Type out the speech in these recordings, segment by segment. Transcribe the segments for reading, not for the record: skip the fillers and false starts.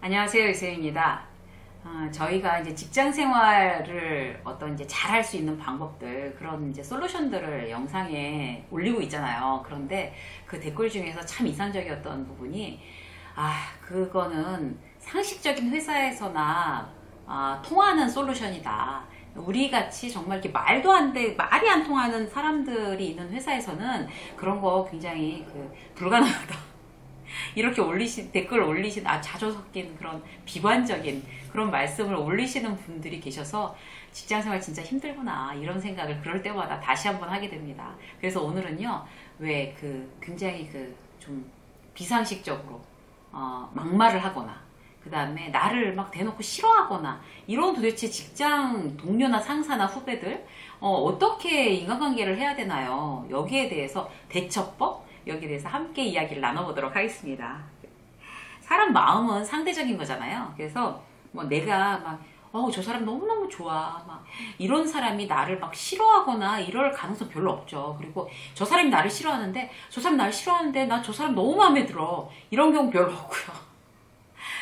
안녕하세요, 유세입니다. 저희가 이제 직장 생활을 어떤 이제 잘할 수 있는 방법들, 그런 이제 솔루션들을 영상에 올리고 있잖아요. 그런데 그 댓글 중에서 참 인상적이었던 부분이, 그거는 상식적인 회사에서나 통하는 솔루션이다. 우리 같이 정말 이렇게 말도 안 돼, 말이 안 통하는 사람들이 있는 회사에서는 그런 거 굉장히 불가능하다. 이렇게 댓글 올리신, 자조 섞인 그런 비관적인 그런 말씀을 올리시는 분들이 계셔서 직장생활 진짜 힘들구나, 이런 생각을 그럴 때마다 다시 한번 하게 됩니다. 그래서 오늘은요, 왜 굉장히 좀 비상식적으로, 막말을 하거나, 그 다음에 나를 막 대놓고 싫어하거나, 이런 도대체 직장 동료나 상사나 후배들, 어떻게 인간관계를 해야 되나요? 여기에 대해서 대처법? 여기에 대해서 함께 이야기를 나눠보도록 하겠습니다. 사람 마음은 상대적인 거잖아요. 그래서 뭐 내가 저 사람 너무너무 좋아, 이런 사람이 나를 막 싫어하거나 이럴 가능성 별로 없죠. 그리고 저 사람이 나를 싫어하는데, 나 저 사람 너무 마음에 들어, 이런 경우 별로 없고요.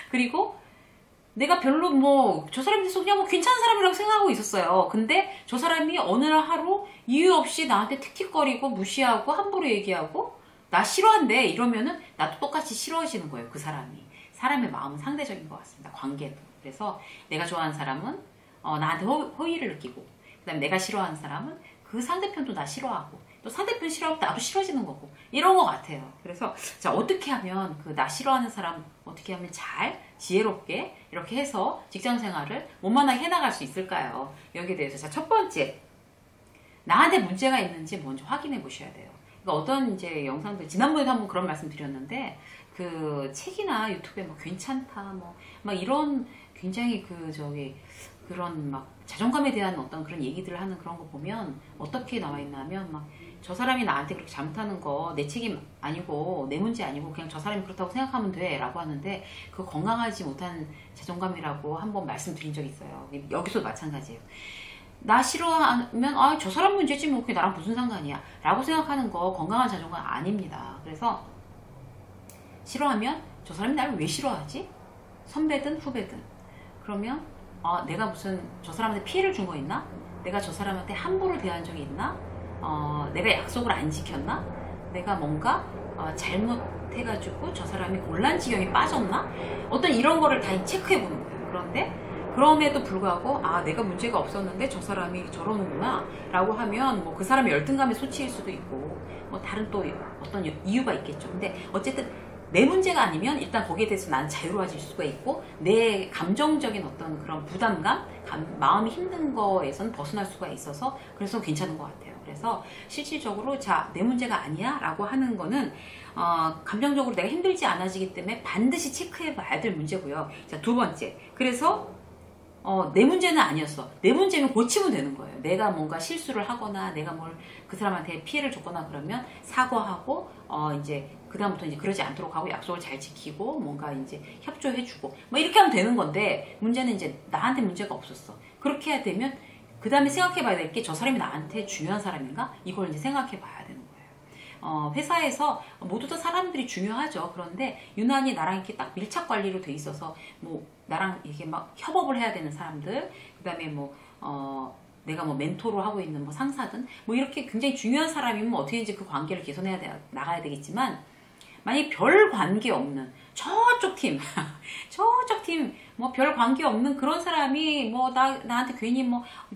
그리고 내가 별로 저 사람에 대해서 그냥 괜찮은 사람이라고 생각하고 있었어요. 근데 저 사람이 어느 날 하루 이유 없이 나한테 틱틱거리고 무시하고 함부로 얘기하고 나 싫어한대, 이러면은 나도 똑같이 싫어지는 거예요, 그 사람이. 사람의 마음은 상대적인 것 같습니다, 관계도. 그래서 내가 좋아하는 사람은 나한테 호의를 느끼고, 그 다음에 내가 싫어하는 사람은 그 상대편도 나 싫어하고, 또 상대편 싫어하고 나도 싫어지는 거고, 이런 것 같아요. 그래서 자, 어떻게 하면 나 싫어하는 사람 어떻게 하면 잘 지혜롭게 이렇게 해서 직장 생활을 원만하게 해나갈 수 있을까요? 여기에 대해서 자, 첫 번째, 나한테 문제가 있는지 먼저 확인해 보셔야 돼요. 그러니까 어떤 이제 영상들, 지난번에도 한번 그런 말씀 드렸는데, 책이나 유튜브에 괜찮다, 이런 굉장히 그런 자존감에 대한 어떤 그런 얘기들을 하는 그런 거 보면 어떻게 나와 있냐면, 저 사람이 나한테 그렇게 잘못하는 거 내 책임 아니고, 내 문제 아니고, 그냥 저 사람이 그렇다고 생각하면 돼 라고 하는데, 그거 건강하지 못한 자존감이라고 한번 말씀드린 적이 있어요. 여기서도 마찬가지예요. 나 싫어하면 저 사람 문제지 그게 나랑 무슨 상관이야 라고 생각하는 거 건강한 자존감 아닙니다. 그래서 싫어하면 저 사람이 나를 왜 싫어하지? 선배든 후배든. 그러면 내가 무슨 저 사람한테 피해를 준 거 있나? 내가 저 사람한테 함부로 대한 적이 있나? 내가 약속을 안 지켰나? 내가 뭔가 잘못해가지고 저 사람이 곤란지경에 빠졌나? 어떤 이런 거를 다 체크해 보는 거예요. 그런데 그럼에도 불구하고 내가 문제가 없었는데 저 사람이 저러는구나 라고 하면 그 사람이 열등감에 소치일 수도 있고, 다른 또 어떤 이유가 있겠죠. 근데 어쨌든 내 문제가 아니면 일단 거기에 대해서 난 자유로워질 수가 있고, 내 감정적인 어떤 그런 부담감, 마음이 힘든 거에선 벗어날 수가 있어서, 그래서 괜찮은 것 같아요. 그래서 실질적으로 내 문제가 아니야 라고 하는 거는 감정적으로 내가 힘들지 않아지기 때문에 반드시 체크해 봐야 될 문제고요. 자, 두 번째, 그래서 내 문제는 아니었어. 내 문제면 고치면 되는 거예요. 내가 뭔가 실수를 하거나, 내가 그 사람한테 피해를 줬거나 그러면 사과하고, 이제, 그다음부터 이제 그러지 않도록 하고, 약속을 잘 지키고, 뭔가 이제 협조해주고, 이렇게 하면 되는 건데, 문제는 이제 나한테 문제가 없었어. 그렇게 해야 되면, 그 다음에 생각해 봐야 될 게, 저 사람이 나한테 중요한 사람인가? 이걸 이제 생각해 봐야 되는 거예요. 회사에서 모두 다 사람들이 중요하죠. 그런데 유난히 나랑 이렇게 딱 밀착 관리로 돼 있어서 나랑 이렇게 협업을 해야 되는 사람들, 그 다음에 내가 멘토로 하고 있는 상사든 이렇게 굉장히 중요한 사람이면 어떻게 이제 그 관계를 개선해야 나가야 되겠지만, 만약에 별 관계 없는 저쪽 팀 별 관계 없는 그런 사람이 나한테 괜히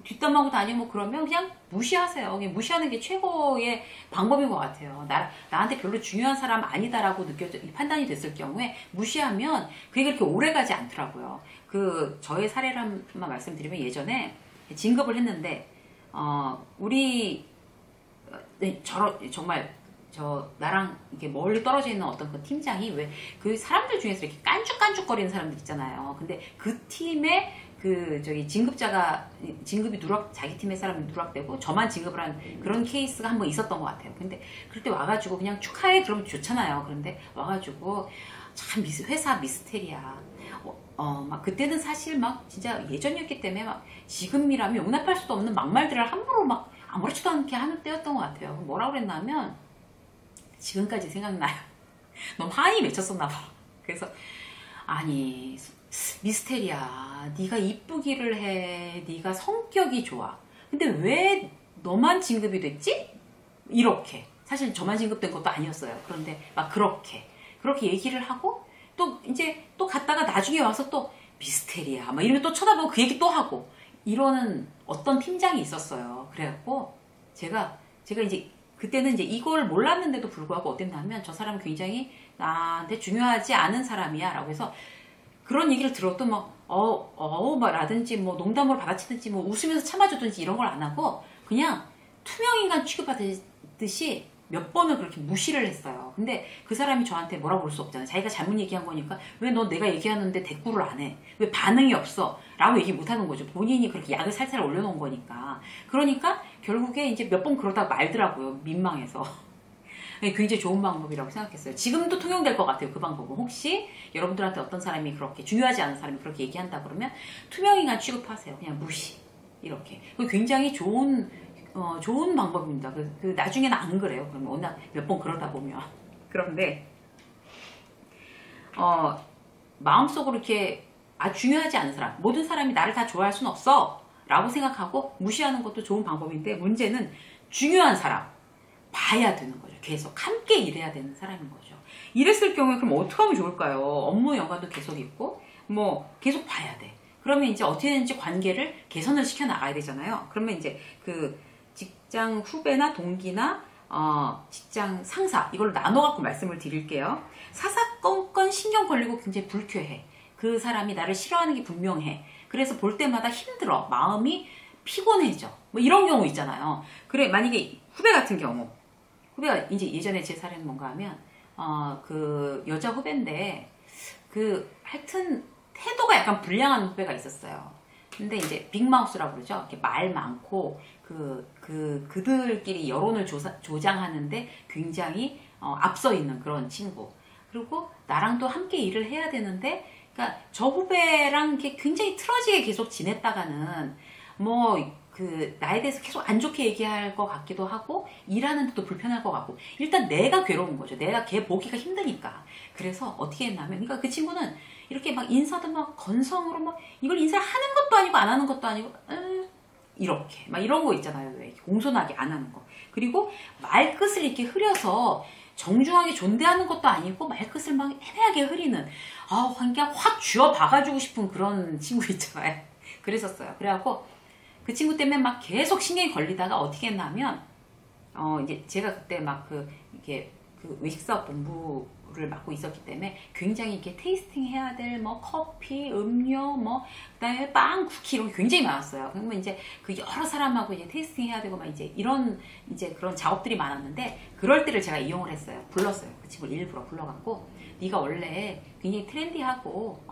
뒷담하고 다니고 그러면 그냥 무시하세요. 그냥 무시하는 게 최고의 방법인 것 같아요. 나한테 별로 중요한 사람 아니다라고 판단이 됐을 경우에 무시하면 그게 그렇게 오래 가지 않더라고요. 저의 사례만 말씀드리면, 예전에 진급을 했는데, 정말 나랑 이렇게 멀리 떨어져 있는 어떤 그 팀장이, 왜 사람들 중에서 이렇게 깐죽깐죽거리는 사람들 있잖아요. 근데 그 팀에 진급이 자기 팀의 사람이 누락되고 저만 진급을 한 그런 케이스가 한번 있었던 것 같아요. 근데 그럴 때 와가지고 그냥 축하해 그러면 좋잖아요. 그런데 와가지고 참 회사 미스테리야. 그때는 사실 진짜 예전이었기 때문에 지금이라면 용납할 수도 없는 막말들을 함부로 아무렇지도 않게 하는 때였던 것 같아요. 뭐라고 그랬냐면, 지금까지 생각나요. 너무 한이 맺혔었나 봐. 그래서 아니 미스테리야, 네가 이쁘기를 해, 네가 성격이 좋아, 근데 왜 너만 진급이 됐지? 이렇게. 사실 저만 진급된 것도 아니었어요. 그런데 막 그렇게 얘기를 하고, 또 이제 또 갔다가 나중에 와서 또 미스테리야 막 이러면 또 쳐다보고 그 얘기 또 하고 이러는 어떤 팀장이 있었어요. 그래갖고 제가 이제 그때는 이제 이걸 몰랐는데도 불구하고 어땠냐면, 저 사람은 굉장히 나한테 중요하지 않은 사람이야 라고 해서 그런 얘기를 들어도 막 라든지 뭐 농담으로 받아치든지 뭐 웃으면서 참아주든지 이런 걸 안 하고 그냥 투명인간 취급하듯이 몇 번을 그렇게 무시를 했어요. 근데 그 사람이 저한테 뭐라고 그럴 수 없잖아요. 자기가 잘못 얘기한 거니까 왜 너 내가 얘기하는데 대꾸를 안 해? 왜 반응이 없어? 라고 얘기 못 하는 거죠. 본인이 그렇게 약을 살살 올려놓은 거니까. 그러니까 결국에 이제 몇 번 그러다 말더라고요. 민망해서. 굉장히 좋은 방법이라고 생각했어요. 지금도 통용될 것 같아요. 그 방법은. 혹시 여러분들한테 어떤 사람이 그렇게 중요하지 않은 사람이 그렇게 얘기한다 그러면 투명인간 취급하세요. 그냥 무시. 이렇게. 굉장히 좋은 방법입니다. 나중에는 안 그래요. 그러면 워낙 몇 번 그러다 보면. 그런데, 마음속으로 이렇게, 중요하지 않은 사람, 모든 사람이 나를 다 좋아할 순 없어 라고 생각하고 무시하는 것도 좋은 방법인데, 문제는 중요한 사람, 봐야 되는 거죠. 계속 함께 일해야 되는 사람인 거죠. 이랬을 경우에 그럼 어떻게 하면 좋을까요? 업무 연관도 계속 있고, 뭐, 계속 봐야 돼. 그러면 이제 어떻게 되는지 관계를 개선을 시켜 나가야 되잖아요. 그러면 이제 직장 후배나 동기나 직장 상사, 이걸 나눠갖고 말씀을 드릴게요. 사사건건 신경 걸리고 굉장히 불쾌해. 그 사람이 나를 싫어하는 게 분명해. 그래서 볼 때마다 힘들어. 마음이 피곤해져. 뭐 이런 경우 있잖아요. 그래, 만약에 후배 같은 경우, 후배가 이제 예전에 제 사례는 뭔가 하면, 그 여자 후배인데, 하여튼 태도가 약간 불량한 후배가 있었어요. 근데 이제 빅마우스라고 그러죠. 이렇게 말 많고, 그들끼리 여론을 조장하는데 굉장히 앞서 있는 그런 친구. 그리고 나랑 또 함께 일을 해야 되는데, 그러니까 저 후배랑 이렇게 굉장히 틀어지게 계속 지냈다가는 나에 대해서 계속 안 좋게 얘기할 것 같기도 하고, 일하는데도 불편할 것 같고, 일단 내가 괴로운 거죠. 내가 걔 보기가 힘드니까. 그래서 어떻게 했냐면, 그러니까 그 친구는 이렇게 막 인사도 막 건성으로 막 이걸 인사를 하는 것도 아니고 안 하는 것도 아니고, 이렇게 막 이런 거 있잖아요. 왜 공손하게 안 하는 거. 그리고 말끝을 이렇게 흐려서 정중하게 존대하는 것도 아니고 말끝을 막 애매하게 흐리는, 그냥 확 쥐어 박아주고 싶은 그런 친구 있잖아요. 그랬었어요. 그래갖고 그 친구 때문에 막 계속 신경이 걸리다가 어떻게 했냐면, 이제 제가 그때 막 이게 외식사업 본부를 맡고 있었기 때문에 굉장히 이렇게 테이스팅 해야 될 뭐 커피, 음료, 뭐 그다음에 빵, 쿠키 이런 게 굉장히 많았어요. 그러면 이제 그 여러 사람하고 이제 테이스팅 해야 되고 막 이제 이런 이제 그런 작업들이 많았는데, 그럴 때를 제가 이용을 했어요. 불렀어요. 그 친구를 일부러 불러갖고, 네가 원래 굉장히 트렌디하고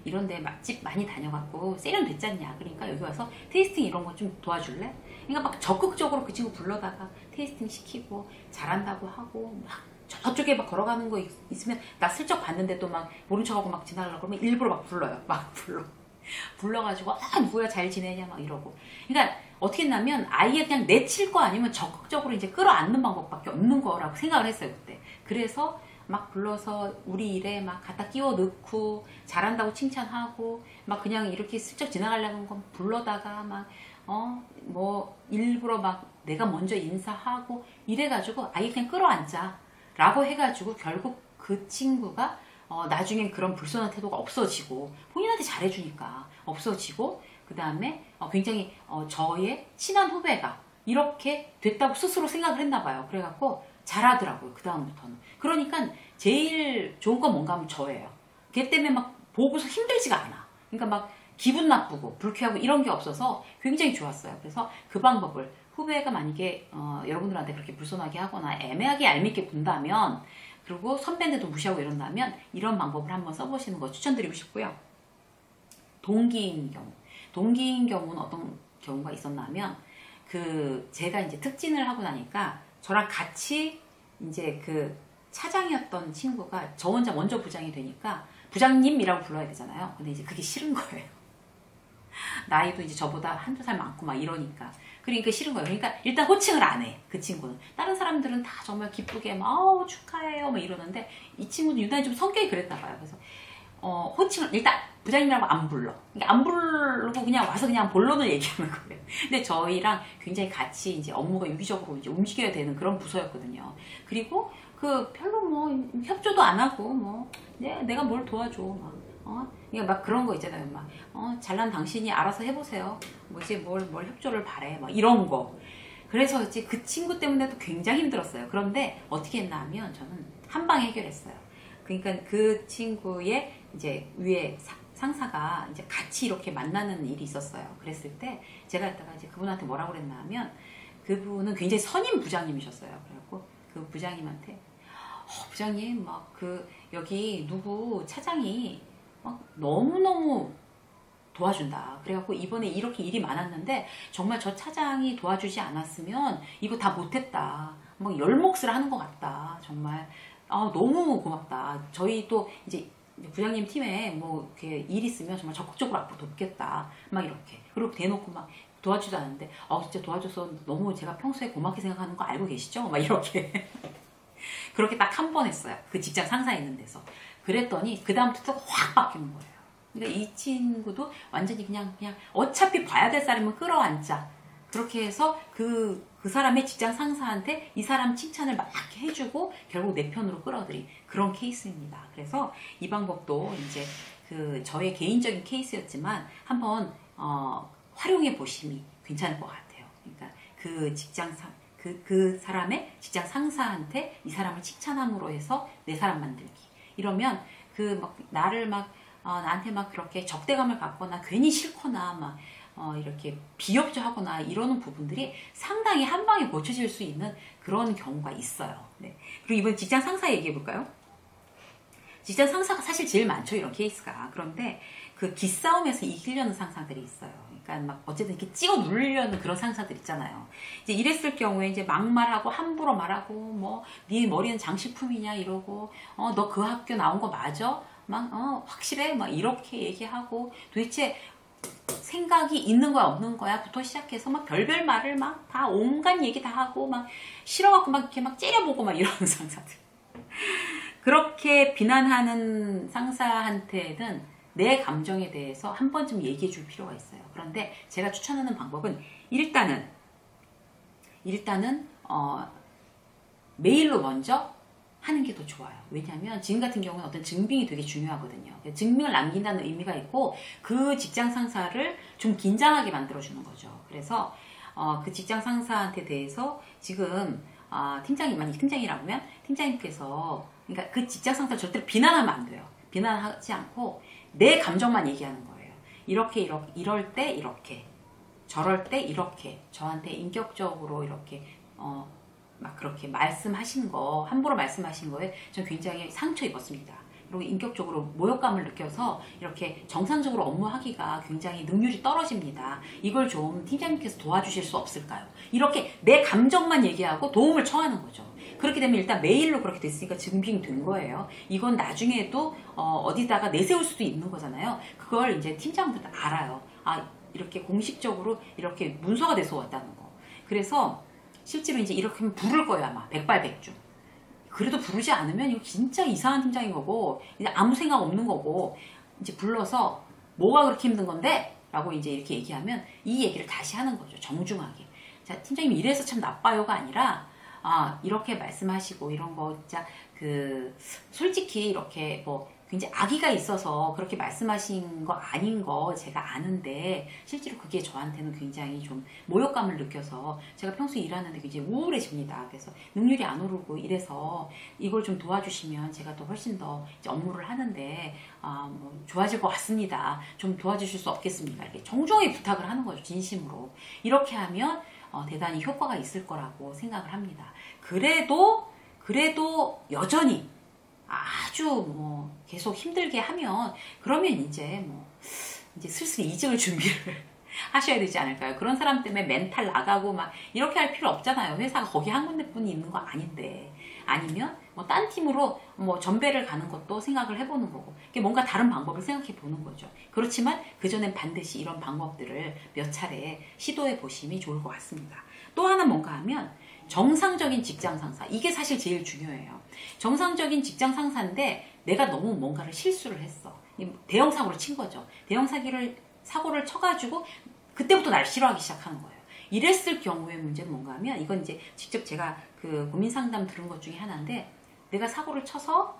이런데 맛집 많이 다녀갖고 세련됐잖냐. 그러니까 여기 와서 테이스팅 이런 거 좀 도와줄래? 그러니까 막 적극적으로 그 친구 불러다가 테이스팅 시키고 잘한다고 하고, 막 저쪽에 막 걸어가는 거 있으면 나 슬쩍 봤는데도 막 모른 척하고 막 지나가려고 그러면 일부러 막 불러요. 막 불러가지고 누구야 잘 지내냐 막 이러고. 그러니까 어떻게 했냐면 아예 그냥 내칠 거 아니면 적극적으로 이제 끌어안는 방법밖에 없는 거라고 생각을 했어요 그때. 그래서 막 불러서 우리 일에 막 갖다 끼워 넣고 잘한다고 칭찬하고, 막 그냥 이렇게 슬쩍 지나가려는 건 불러다가 막 뭐 일부러 막 내가 먼저 인사하고 이래가지고 아예 그냥 끌어안자 라고 해가지고 결국 그 친구가 나중엔 그런 불손한 태도가 없어지고, 본인한테 잘해주니까 없어지고, 그 다음에 굉장히 저의 친한 후배가 이렇게 됐다고 스스로 생각을 했나 봐요. 그래갖고 잘하더라고요. 그 다음부터는. 그러니까 제일 좋은 건 뭔가 하면 저예요. 걔 때문에 막 보고서 힘들지가 않아. 그러니까 막 기분 나쁘고 불쾌하고 이런 게 없어서 굉장히 좋았어요. 그래서 그 방법을, 후배가 만약에 여러분들한테 그렇게 불손하게 하거나 애매하게 얄밉게 군다면, 그리고 선배인데도 무시하고 이런다면 이런 방법을 한번 써보시는 거 추천드리고 싶고요. 동기인 경우는 어떤 경우가 있었냐면, 제가 이제 특진을 하고 나니까 저랑 같이 이제 차장이었던 친구가 저 혼자 먼저 부장이 되니까 부장님이라고 불러야 되잖아요. 근데 이제 그게 싫은 거예요. 나이도 이제 저보다 한두 살 많고 막 이러니까. 그러니까 싫은 거예요. 그러니까 일단 호칭을 안 해. 그 친구는. 다른 사람들은 다 정말 기쁘게 막 축하해요 막 이러는데, 이 친구는 유난히 좀 성격이 그랬나 봐요. 그래서 호칭을 일단 부장님이라고 안 불러. 그러니까 안 부르고 그냥 와서 그냥 본론을 얘기하는 거예요. 근데 저희랑 굉장히 같이 이제 업무가 유기적으로 이제 움직여야 되는 그런 부서였거든요. 그리고 그 별로 뭐 협조도 안 하고 뭐 내가 뭘 도와줘 막 그러니까 막 그런 거 있잖아요. 막 잘난 당신이 알아서 해보세요. 뭐지 뭘 협조를 바래 막 이런 거. 그래서 이제 그 친구 때문에도 굉장히 힘들었어요. 그런데 어떻게 했나 하면 저는 한 방에 해결했어요. 그러니까 그 친구의 이제 위에 상사가 이제 같이 이렇게 만나는 일이 있었어요. 그랬을 때 제가 이따가 이제 그분한테 뭐라고 그랬나 하면 그분은 굉장히 선임 부장님이셨어요. 그래갖고 그 부장님한테 부장님 막 여기 누구 차장이 막 너무너무 도와준다. 그래갖고 이번에 이렇게 일이 많았는데 정말 저 차장이 도와주지 않았으면 이거 다 못했다. 막 열몫을 하는 것 같다. 정말 너무 고맙다. 저희 또 이제 부장님 팀에 뭐 이렇게 일 있으면 정말 적극적으로 앞으로 돕겠다. 막 이렇게. 그리고 대놓고 막 도와주지도 않는데 진짜 도와줘서 너무 제가 평소에 고맙게 생각하는 거 알고 계시죠? 막 이렇게. 그렇게 딱 한 번 했어요. 그 직장 상사 있는 데서. 그랬더니 그 다음부터 확 바뀌는 거예요. 그러니까 이 친구도 완전히 그냥 어차피 봐야 될 사람은 끌어안자. 그렇게 해서 그 사람의 직장 상사한테 이 사람 칭찬을 막 해주고 결국 내 편으로 끌어들인 그런 케이스입니다. 그래서 이 방법도 이제 저의 개인적인 케이스였지만 한번 활용해 보심이 괜찮을 것 같아요. 그러니까 그 사람의 직장 상사한테 이 사람을 칭찬함으로 해서 내 사람 만들기. 이러면 나를 나한테 막 그렇게 적대감을 갖거나 괜히 싫거나 막 이렇게 비협조하거나 이러는 부분들이 상당히 한 방에 고쳐질 수 있는 그런 경우가 있어요. 네. 그리고 이번 직장 상사 얘기해 볼까요? 직장 상사가 사실 제일 많죠, 이런 케이스가. 그런데 그 기싸움에서 이기려는 상사들이 있어요. 그러니까 막 어쨌든 이렇게 찍어 누르려는 그런 상사들 있잖아요. 이제 이랬을 경우에 이제 막말하고 함부로 말하고 뭐 네 머리는 장식품이냐 이러고 너 그 학교 나온 거 맞아? 막 확실해? 막 이렇게 얘기하고 도대체 생각이 있는 거야 없는 거야?부터 시작해서 막 별별 말을 막 다 온갖 얘기 다 하고 막 싫어갖고 막 이렇게 막 째려보고 막 이러는 상사들. 그렇게 비난하는 상사한테는 내 감정에 대해서 한 번쯤 얘기해 줄 필요가 있어요. 그런데 제가 추천하는 방법은 일단은 메일로 먼저 하는 게 더 좋아요. 왜냐하면 지금 같은 경우는 어떤 증빙이 되게 중요하거든요. 증명을 남긴다는 의미가 있고 그 직장 상사를 좀 긴장하게 만들어주는 거죠. 그래서 그 직장 상사한테 대해서 지금 팀장이 만약 팀장이라고 하면 팀장님께서 그러니까 그 직장 상사를 절대로 비난하면 안 돼요. 비난하지 않고 내 감정만 얘기하는 거예요. 이럴 때 이렇게 저럴 때 이렇게 저한테 인격적으로 이렇게 막 그렇게 말씀하신 거 함부로 말씀하신 거에 전 굉장히 상처 입었습니다. 그리고 인격적으로 모욕감을 느껴서 이렇게 정상적으로 업무하기가 굉장히 능률이 떨어집니다. 이걸 좀 팀장님께서 도와주실 수 없을까요? 이렇게 내 감정만 얘기하고 도움을 청하는 거죠. 그렇게 되면 일단 메일로 그렇게 됐으니까 증빙된 거예요. 이건 나중에도 어디다가 내세울 수도 있는 거잖아요. 그걸 이제 팀장분들 알아요. 이렇게 공식적으로 이렇게 문서가 돼서 왔다는 거. 그래서 실제로 이제 이렇게 하면 부를 거예요, 아마. 백발백중. 그래도 부르지 않으면 이거 진짜 이상한 팀장인 거고, 이제 아무 생각 없는 거고, 이제 불러서 뭐가 그렇게 힘든 건데? 라고 이제 이렇게 얘기하면 이 얘기를 다시 하는 거죠. 정중하게. 자, 팀장님 이래서 참 나빠요가 아니라, 이렇게 말씀하시고 이런 거 진짜 솔직히 이렇게 뭐 굉장히 악의가 있어서 그렇게 말씀하신 거 아닌 거 제가 아는데 실제로 그게 저한테는 굉장히 좀 모욕감을 느껴서 제가 평소에 일하는데 굉장히 우울해집니다. 그래서 능률이 안 오르고 이래서 이걸 좀 도와주시면 제가 또 훨씬 더 이제 업무를 하는데 뭐 좋아질 것 같습니다. 좀 도와주실 수 없겠습니까? 이렇게 정중하게 부탁을 하는 거죠. 진심으로. 이렇게 하면 대단히 효과가 있을 거라고 생각을 합니다. 그래도 여전히 아주 뭐 계속 힘들게 하면 그러면 이제 슬슬 이직을 준비를 하셔야 되지 않을까요? 그런 사람 때문에 멘탈 나가고 막 이렇게 할 필요 없잖아요. 회사가 거기 한 군데뿐이 있는 거 아닌데. 아니면 뭐 딴 팀으로 뭐 전배를 가는 것도 생각을 해보는 거고 뭔가 다른 방법을 생각해 보는 거죠. 그렇지만 그전엔 반드시 이런 방법들을 몇 차례 시도해 보심이 좋을 것 같습니다. 또 하나 뭔가 하면 정상적인 직장 상사, 이게 사실 제일 중요해요. 정상적인 직장 상사인데 내가 너무 뭔가를 실수를 했어. 대형 사고를 친 거죠. 대형 사고를 쳐가지고 그때부터 날 싫어하기 시작하는 거예요. 이랬을 경우에 문제는 뭔가 하면, 이건 이제 직접 제가 그 고민 상담 들은 것 중에 하나인데, 내가 사고를 쳐서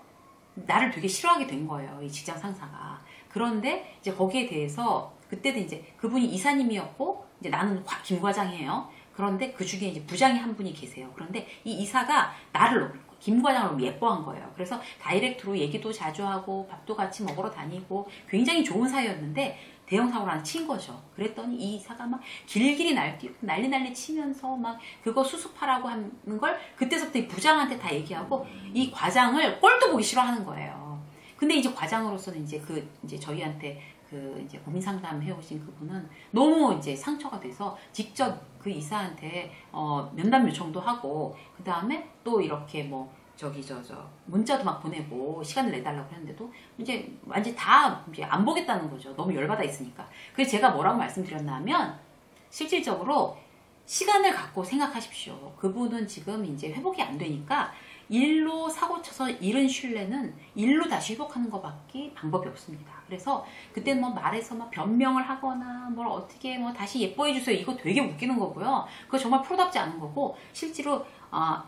나를 되게 싫어하게 된 거예요. 이 직장 상사가. 그런데 이제 거기에 대해서 그때도 이제 그분이 이사님이었고, 이제 나는 김 과장이에요. 그런데 그 중에 이제 부장이 한 분이 계세요. 그런데 이 이사가 나를 김 과장을 너무 예뻐한 거예요. 그래서 다이렉트로 얘기도 자주 하고 밥도 같이 먹으러 다니고 굉장히 좋은 사이였는데 대형 사고를 하나 친 거죠. 그랬더니 이 이사가 막 길길이 날뛰고 난리 치면서 막 그거 수습하라고 하는 걸 그때서부터 이 부장한테 다 얘기하고 이 과장을 꼴도 보기 싫어하는 거예요. 근데 이제 과장으로서는 이제 저희한테 이제 고민 상담 해오신 그분은 너무 이제 상처가 돼서 직접 그 이사한테 면담 요청도 하고, 그 다음에 또 이렇게 뭐 문자도 막 보내고 시간을 내달라고 했는데도 이제 완전히 다 이제 안 보겠다는 거죠. 너무 열받아 있으니까. 그래서 제가 뭐라고 말씀드렸냐면, 실질적으로 시간을 갖고 생각하십시오. 그분은 지금 이제 회복이 안 되니까 일로 사고 쳐서 잃은 신뢰는 일로 다시 회복하는 것밖에 방법이 없습니다. 그래서 그때 뭐 말해서 막 변명을 하거나 뭘 어떻게 뭐 다시 예뻐해 주세요, 이거 되게 웃기는 거고요. 그거 정말 프로답지 않은 거고, 실제로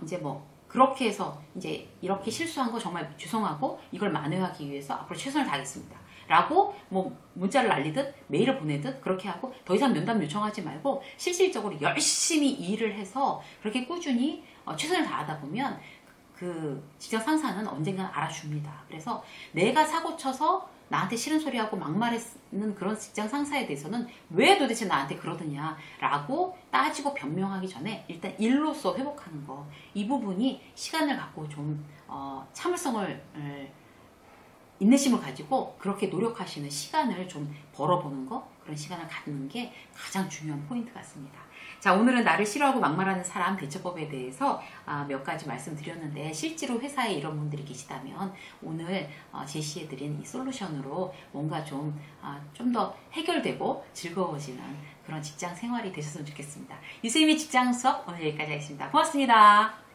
이제 뭐 그렇게 해서 이제 이렇게 실수한 거 정말 죄송하고 이걸 만회하기 위해서 앞으로 최선을 다하겠습니다 라고 뭐 문자를 날리듯 메일을 보내듯 그렇게 하고 더 이상 면담 요청하지 말고 실질적으로 열심히 일을 해서 그렇게 꾸준히 최선을 다하다 보면 그 직장 상사는 언젠가는 알아줍니다. 그래서 내가 사고 쳐서 나한테 싫은 소리하고 막말하는 그런 직장 상사에 대해서는 왜 도대체 나한테 그러느냐라고 따지고 변명하기 전에 일단 일로서 회복하는 거, 이 부분이 시간을 갖고 좀 참을성을 인내심을 가지고 그렇게 노력하시는 시간을 좀 벌어보는 거, 그런 시간을 갖는 게 가장 중요한 포인트 같습니다. 자, 오늘은 나를 싫어하고 막말하는 사람 대처법에 대해서 몇 가지 말씀드렸는데, 실제로 회사에 이런 분들이 계시다면 오늘 제시해드린 이 솔루션으로 뭔가 좀 더 해결되고 즐거워지는 그런 직장 생활이 되셨으면 좋겠습니다. 유수임의 직장 수업 오늘 여기까지 하겠습니다. 고맙습니다.